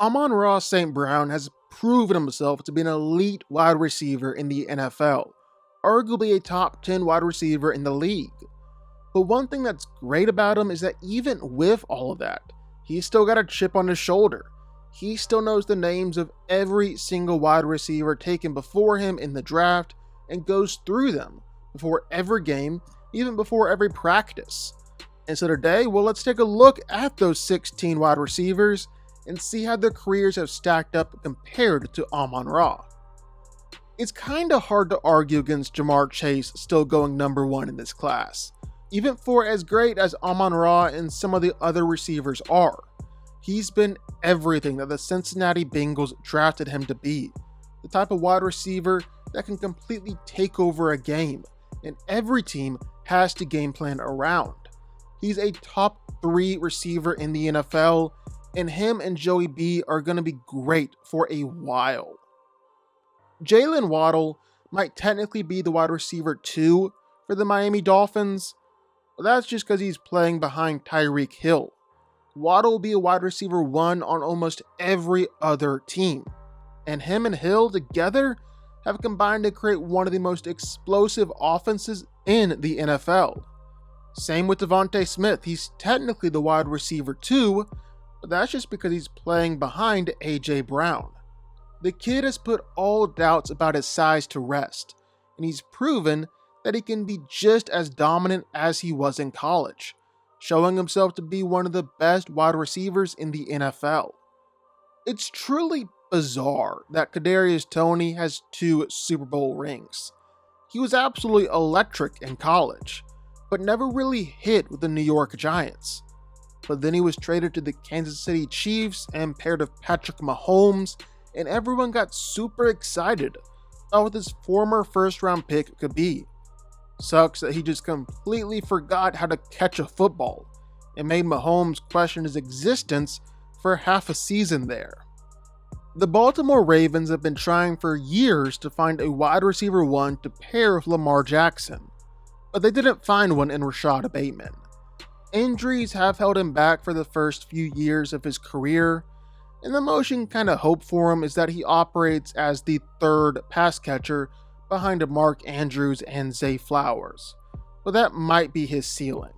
Amon Ra St. Brown has proven himself to be an elite wide receiver in the NFL, arguably a top 10 wide receiver in the league. But one thing that's great about him is that even with all of that, he's still got a chip on his shoulder. He still knows the names of every single wide receiver taken before him in the draft and goes through them before every game, even before every practice. And so today, let's take a look at those 16 wide receivers and see how their careers have stacked up compared to Amon Ra. It's kinda hard to argue against Ja'Marr Chase still going number 1 in this class, even for as great as Amon Ra and some of the other receivers are. He's been everything that the Cincinnati Bengals drafted him to be, the type of wide receiver that can completely take over a game, and every team has to game plan around. He's a top 3 receiver in the NFL, and him and Joey B are going to be great for a while. Jalen Waddle might technically be the wide receiver 2 for the Miami Dolphins, but that's just because he's playing behind Tyreek Hill. Waddle will be a wide receiver 1 on almost every other team, and him and Hill together have combined to create one of the most explosive offenses in the NFL. Same with Devontae Smith, he's technically the wide receiver 2, but that's just because he's playing behind AJ Brown. The kid has put all doubts about his size to rest, and he's proven that he can be just as dominant as he was in college, showing himself to be one of the best wide receivers in the NFL. It's truly bizarre that Kadarius Toney has 2 Super Bowl rings. He was absolutely electric in college, but never really hit with the New York Giants. But then he was traded to the Kansas City Chiefs and paired with Patrick Mahomes, and everyone got super excited about what this former first-round pick could be. Sucks that he just completely forgot how to catch a football and made Mahomes question his existence for half a season there. The Baltimore Ravens have been trying for years to find a wide receiver 1 to pair with Lamar Jackson, but they didn't find one in Rashad Bateman. Injuries have held him back for the first few years of his career, and the most you can kind of hope for him is that he operates as the 3rd pass catcher behind Mark Andrews and Zay Flowers, but that might be his ceiling.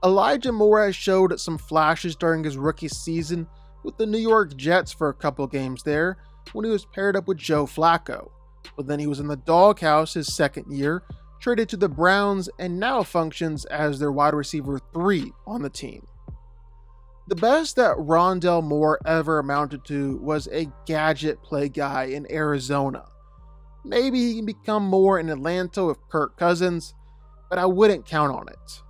Elijah Moore has showed some flashes during his rookie season with the New York Jets for a couple games there when he was paired up with Joe Flacco, but then he was in the doghouse his second year, traded to the Browns, and now functions as their wide receiver 3 on the team. The best that Rondell Moore ever amounted to was a gadget play guy in Arizona. Maybe he can become more in Atlanta with Kirk Cousins, but I wouldn't count on it.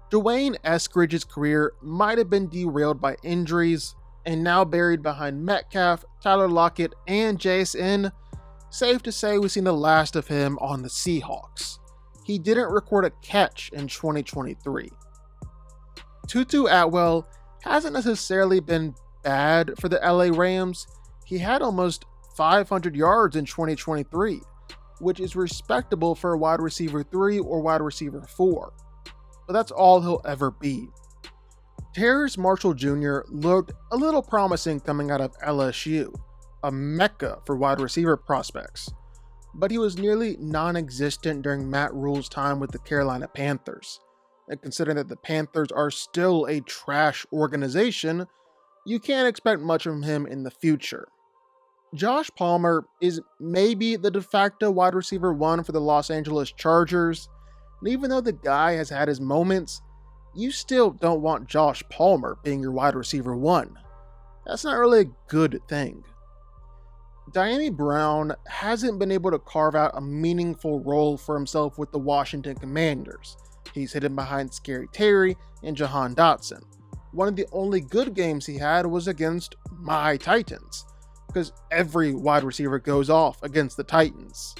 Dwayne Eskridge's career might have been derailed by injuries, and now buried behind Metcalf, Tyler Lockett, and JSN, safe to say we've seen the last of him on the Seahawks. He didn't record a catch in 2023. Tutu Atwell hasn't necessarily been bad for the LA Rams. He had almost 500 yards in 2023, which is respectable for a wide receiver 3 or wide receiver 4, but that's all he'll ever be. Terrace Marshall Jr. looked a little promising coming out of LSU, a mecca for wide receiver prospects, but he was nearly non-existent during Matt Rule's time with the Carolina Panthers. And considering that the Panthers are still a trash organization, you can't expect much from him in the future. Josh Palmer is maybe the de facto wide receiver 1 for the Los Angeles Chargers, and even though the guy has had his moments, you still don't want Josh Palmer being your wide receiver 1. That's not really a good thing. Dyami Brown hasn't been able to carve out a meaningful role for himself with the Washington Commanders. He's hidden behind Scary Terry and Jahan Dotson. One of the only good games he had was against my Titans, because every wide receiver goes off against the Titans.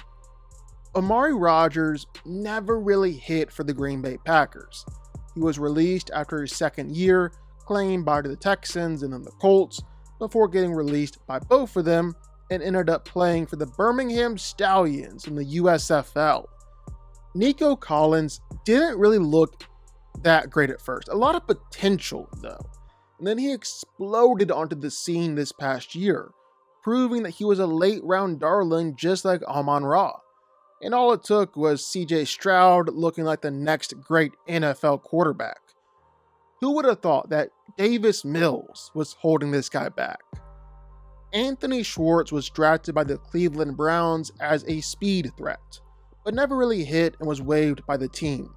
Amari Rodgers never really hit for the Green Bay Packers. He was released after his second year, claimed by the Texans and then the Colts, before getting released by both of them and ended up playing for the Birmingham Stallions in the USFL. Nico Collins didn't really look that great at first. A lot of potential though. and then he exploded onto the scene this past year, proving that he was a late round darling just like Amon Ra. And all it took was CJ Stroud looking like the next great NFL quarterback. Who would have thought that Davis Mills was holding this guy back? Anthony Schwartz was drafted by the Cleveland Browns as a speed threat, but never really hit and was waived by the team.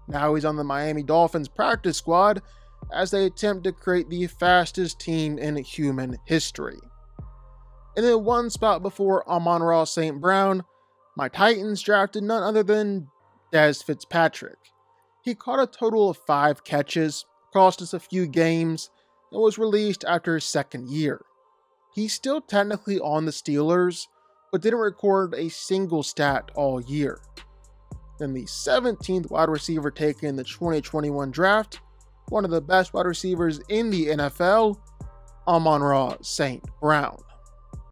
Now he's on the Miami Dolphins practice squad as they attempt to create the fastest team in human history. And then one spot before Amon Ra St. Brown, my Titans drafted none other than Dez Fitzpatrick. He caught a total of 5 catches, cost us a few games, and was released after his second year. He's still technically on the Steelers, but didn't record a single stat all year. Then the 17th wide receiver taken in the 2021 draft, one of the best wide receivers in the NFL, Amon Ra St. Brown.